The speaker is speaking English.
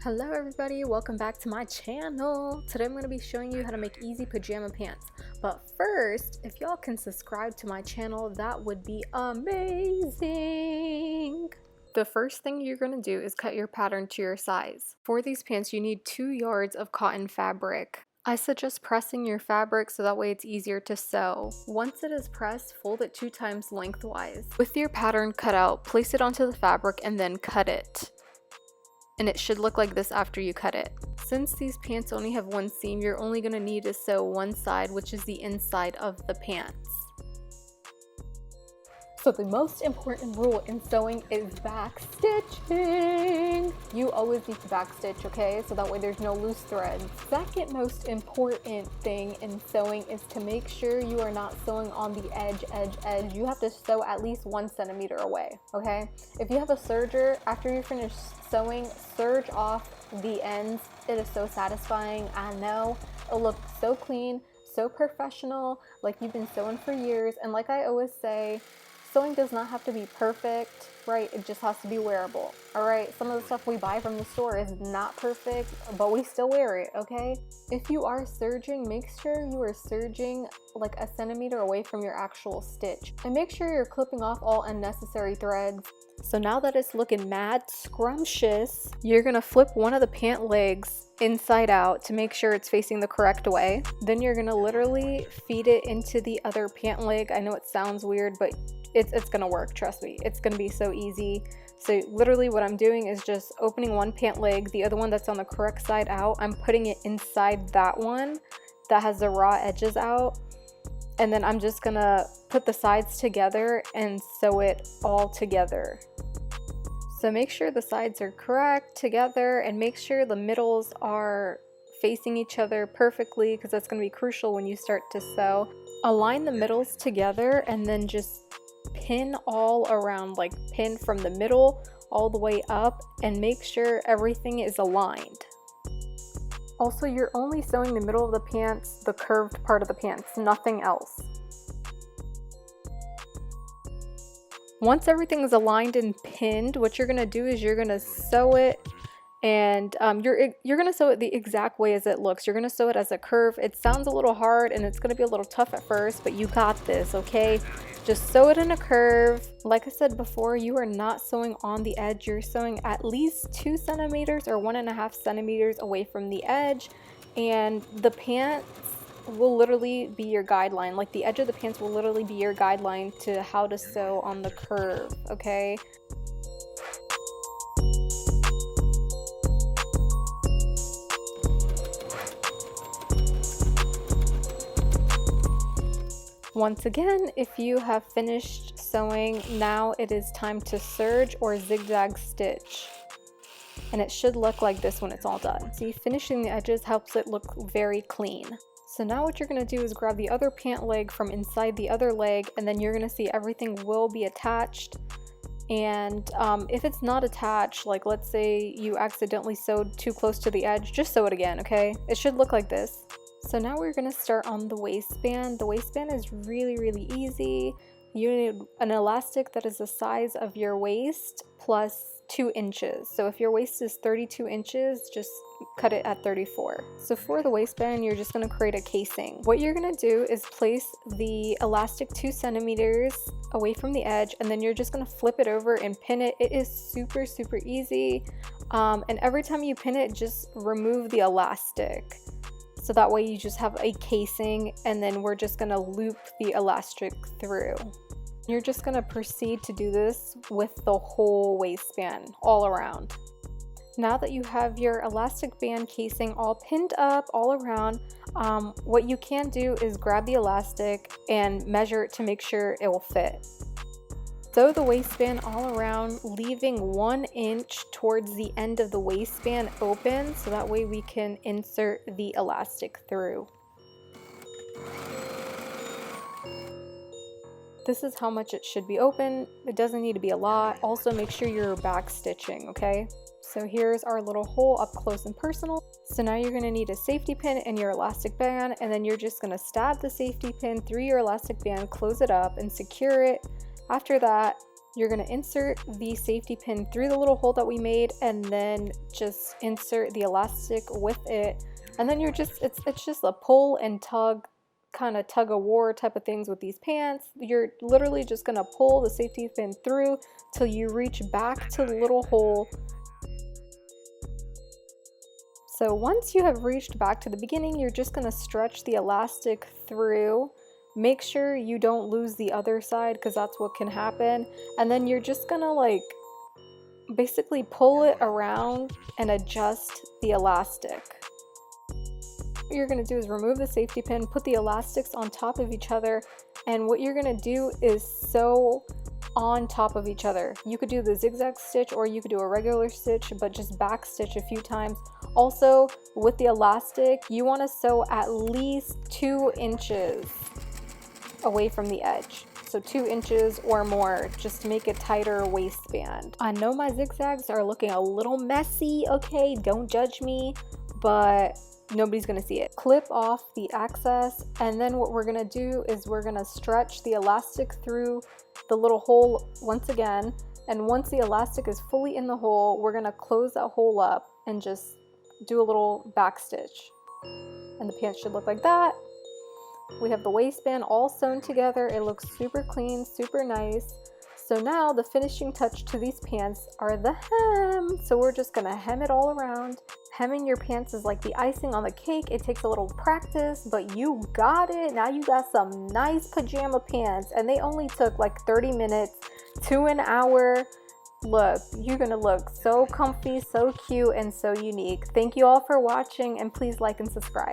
Hello everybody, welcome back to my channel. Today I'm going to be showing you how to make easy pajama pants. But first, if y'all can subscribe to my channel, that would be amazing. The first thing you're going to do is cut your pattern to your size. For these pants, you need 2 yards of cotton fabric. I suggest pressing your fabric so that way it's easier to sew. Once it is pressed, fold it 2 times lengthwise. With your pattern cut out, place it onto the fabric and then cut it. And it should look like this after you cut it. Since these pants only have one seam, you're only going to need to sew one side, which is the inside of the pants. So the most important rule in sewing is back stitching. You always need to back stitch, okay? So that way there's no loose threads. Second most important thing in sewing is to make sure you are not sewing on the edge. You have to sew at least 1 centimeter away, okay? If you have a serger, after you finish sewing, serge off the ends. It is so satisfying. I know. It'll look so clean, so professional, like you've been sewing for years. And like I always say, sewing does not have to be perfect, right? It just has to be wearable, all right? Some of the stuff we buy from the store is not perfect, but we still wear it, okay? If you are serging, make sure you are serging like 1 centimeter away from your actual stitch. And make sure you're clipping off all unnecessary threads. So now that it's looking mad scrumptious, you're gonna flip one of the pant legs inside out to make sure it's facing the correct way. Then you're gonna literally feed it into the other pant leg. I know it sounds weird, but it's gonna work, trust me. It's gonna be so easy. So literally what I'm doing is just opening one pant leg, the other one that's on the correct side out, I'm putting it inside that one that has the raw edges out. And then I'm just gonna put the sides together and sew it all together. So make sure the sides are correct together and make sure the middles are facing each other perfectly, because that's gonna be crucial when you start to sew. Align the middles together and then just pin all around, like pin from the middle all the way up, and make sure everything is aligned. Also, you're only sewing the middle of the pants, the curved part of the pants, nothing else. Once everything is aligned and pinned, what you're gonna do is you're gonna sew it, and you're gonna sew it the exact way as it looks. You're gonna sew it as a curve. It sounds a little hard and it's gonna be a little tough at first, but you got this, okay? Just sew it in a curve. Like I said before, you are not sewing on the edge. You're sewing at least 2 centimeters or 1.5 centimeters away from the edge, and the pants will literally be your guideline. Like the edge of the pants will literally be your guideline to how to sew on the curve, okay? Once again, if you have finished sewing, now it is time to serge or zigzag stitch. And it should look like this when it's all done. See, finishing the edges helps it look very clean. So now what you're going to do is grab the other pant leg from inside the other leg, and then you're going to see everything will be attached. And if it's not attached, like let's say you accidentally sewed too close to the edge, just sew it again, okay? It should look like this. So now we're going to start on the waistband. The waistband is really easy. You need an elastic that is the size of your waist plus 2 inches. So if your waist is 32 inches, just cut it at 34. So for the waistband, you're just going to create a casing. What you're going to do is place the elastic 2 centimeters away from the edge, and then you're just going to flip it over and pin it. It is super easy. And every time you pin it, just remove the elastic. So that way you just have a casing, and then we're just gonna loop the elastic through. You're just gonna proceed to do this with the whole waistband all around. Now that you have your elastic band casing all pinned up all around, what you can do is grab the elastic and measure it to make sure it will fit. Sew the waistband all around, leaving 1 inch towards the end of the waistband open, so that way we can insert the elastic through. This is how much it should be open. It doesn't need to be a lot. Also make sure you're back stitching, okay? So here's our little hole up close and personal. So now you're gonna need a safety pin and your elastic band, and then you're just gonna stab the safety pin through your elastic band, close it up and secure it. After that, You're going to insert the safety pin through the little hole that we made, and then just insert the elastic with it. And then you're just, it's just a pull and tug, kind of tug of war type of things with these pants. You're literally just going to pull the safety pin through till you reach back to the little hole. So once you have reached back to the beginning, you're just going to stretch the elastic through. Make sure you don't lose the other side, because that's what can happen. And then you're just gonna like basically pull it around and adjust the elastic. What you're gonna do is remove the safety pin, put the elastics on top of each other, and what you're gonna do is sew on top of each other. You could do the zigzag stitch or you could do a regular stitch, but just back stitch a few times. Also, with the elastic, you want to sew at least 2 inches away from the edge, so 2 inches or more, just to make a tighter waistband. I know my zigzags are looking a little messy, okay, don't judge me, but nobody's gonna see it. Clip off the excess, and then what we're gonna do is we're gonna stretch the elastic through the little hole once again, and once the elastic is fully in the hole, we're gonna close that hole up and just do a little back stitch, and the pants should look like that. We have the waistband all sewn together. It looks super clean, super nice. So now the finishing touch to these pants are the hem. So we're just gonna hem it all around. Hemming your pants is like the icing on the cake. It takes a little practice, but you got it. Now you got some nice pajama pants, and they only took like 30 minutes to an hour. Look, you're gonna look so comfy, so cute, and so unique. Thank you all for watching, and please like and subscribe.